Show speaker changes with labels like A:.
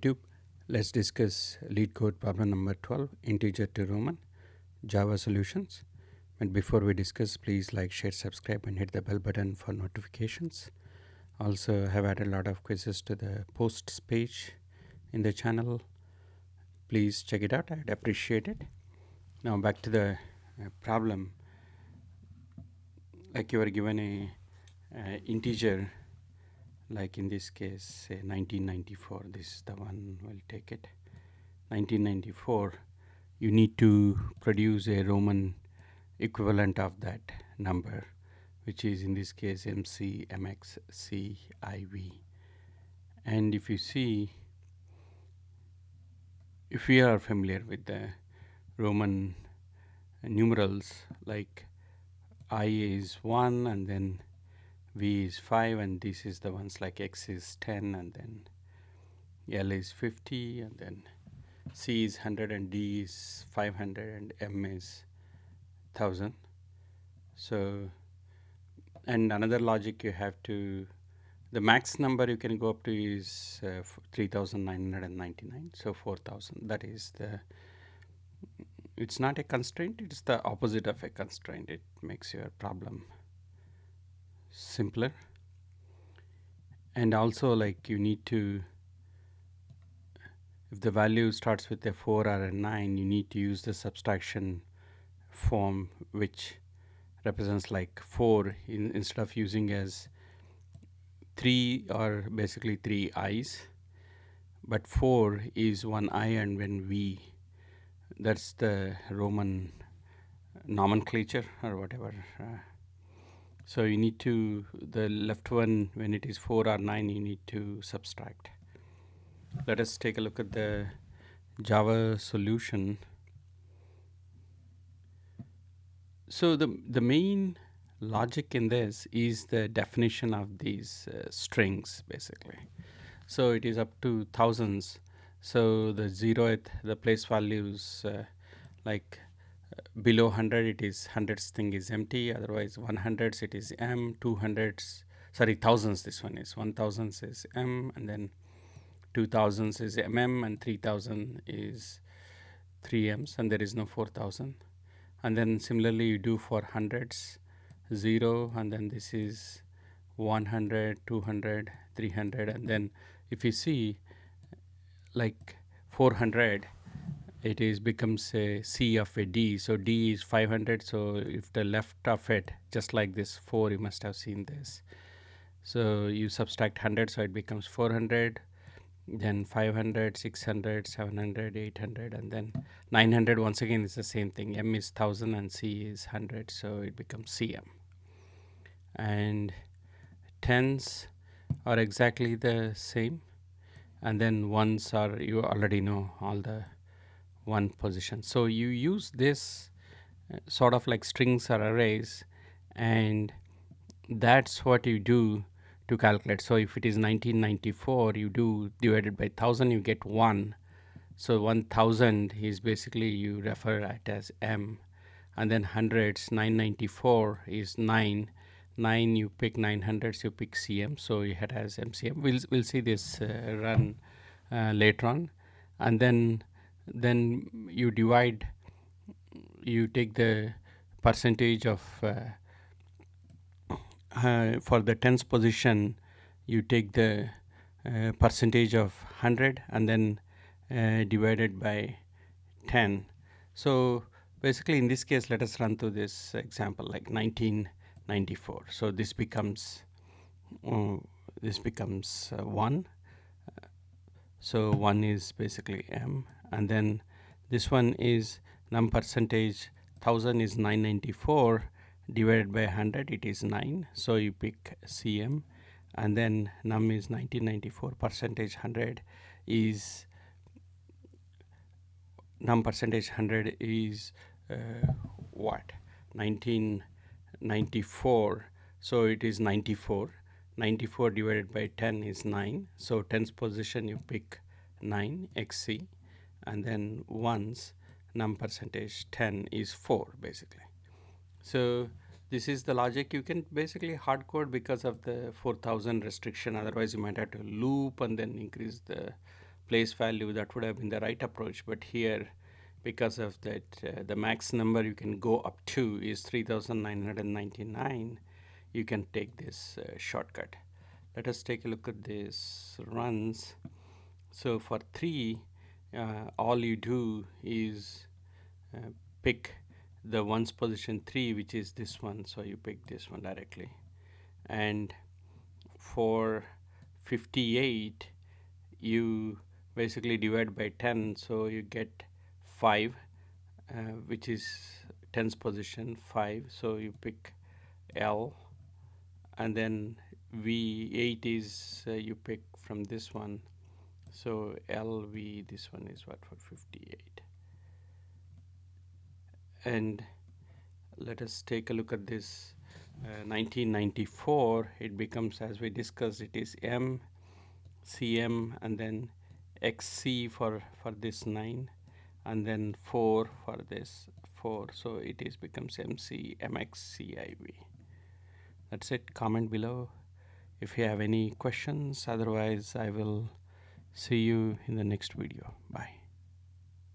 A: YouTube. Let's discuss LeetCode problem number 12, integer to Roman, Java solutions. And before we discuss, please like, share, subscribe, and hit the bell button for notifications. Also, have added a lot of quizzes to the posts page in the channel. Please check it out. I'd appreciate it. Now back to the problem. Like you are given a integer, like in this case, say 1994. This is the one. We'll take it. 1994. You need to produce a Roman equivalent of that number, which is in this case MC, MX, C, IV. And if you see, if we are familiar with the Roman numerals, like I is 1 and then V is 5, and this is the ones like X is 10 and then L is 50 and then C is 100 and D is 500 and M is 1000. So, and another logic you have to, the max number you can go up to is 3999, so 4000. That is the, it's not a constraint, it's the opposite of a constraint. It makes your problem simpler. And also, like, you need to, if the value starts with a 4 or a 9, you need to use the subtraction form, which represents like 4 instead of using as 3 or basically 3 i's, but 4 is 1 I and when V. That's the Roman nomenclature or whatever. So you need to, the left one, when it is 4 or 9, you need to subtract. Let us take a look at the Java solution. So the main logic in this is the definition of these strings, basically. So it is up to thousands. So the zeroth, the place values like below 100, it is hundreds thing is empty. Otherwise 100s it is M, 200s, sorry, thousands, this one is 1000s is M, and then 2000s is MM, and 3000 is 3Ms, and there is no 4000. And then similarly you do for hundreds, 0, and then this is 100, 200, 300, and then if you see like 400, it is becomes a C of a D. So D is 500. So if the left of it, just like this 4, you must have seen this. So you subtract 100, so it becomes 400, then 500, 600, 700, 800, and then 900. Once again, it's the same thing. M is 1000 and C is 100, so it becomes CM. And tens are exactly the same, and then ones are, you already know all the one position. So you use this sort of like strings or arrays, and that's what you do to calculate. So if it is 1994, you do divided by 1000, you get 1. So 1000 is basically, you refer it as M, and then hundreds, 994 is 9. 9, you pick 900s, you pick CM, so you had as MCM. We'll see this run later on. And then you divide, you take the percentage of for the tens position, you take the percentage of 100 and then divided by 10. So basically in this case, let us run through this example like 1994. So this becomes 1. So 1 is basically M, and then this one is num percentage 1000 is 994 divided by 100, it is 9. So you pick CM, and then num is 1994 percentage 100 is num percentage 100 is what, 1994, so it is 94. 94 divided by 10 is 9. So tens position you pick 9 XC, and then ones num percentage 10 is 4 basically. So this is the logic. You can basically hard code because of the 4000 restriction. Otherwise you might have to loop and then increase the place value, that would have been the right approach. But here, because of that, the max number you can go up to is 3,999. You can take this shortcut. Let us take a look at this runs. So for 3, all you do is pick the ones position 3, which is this one. So you pick this one directly. And for 58, you basically divide by 10, so you get 5, which is tens position 5, so you pick L. And then V8 is you pick from this one, so LV, this one is what, for 58. And let us take a look at this 1994. It becomes, as we discussed, it is M, CM, and then XC for this 9, and then 4 for this 4, so it is becomes MC MXCIV. That's it. Comment below if you have any questions. Otherwise, I will see you in the next video. Bye.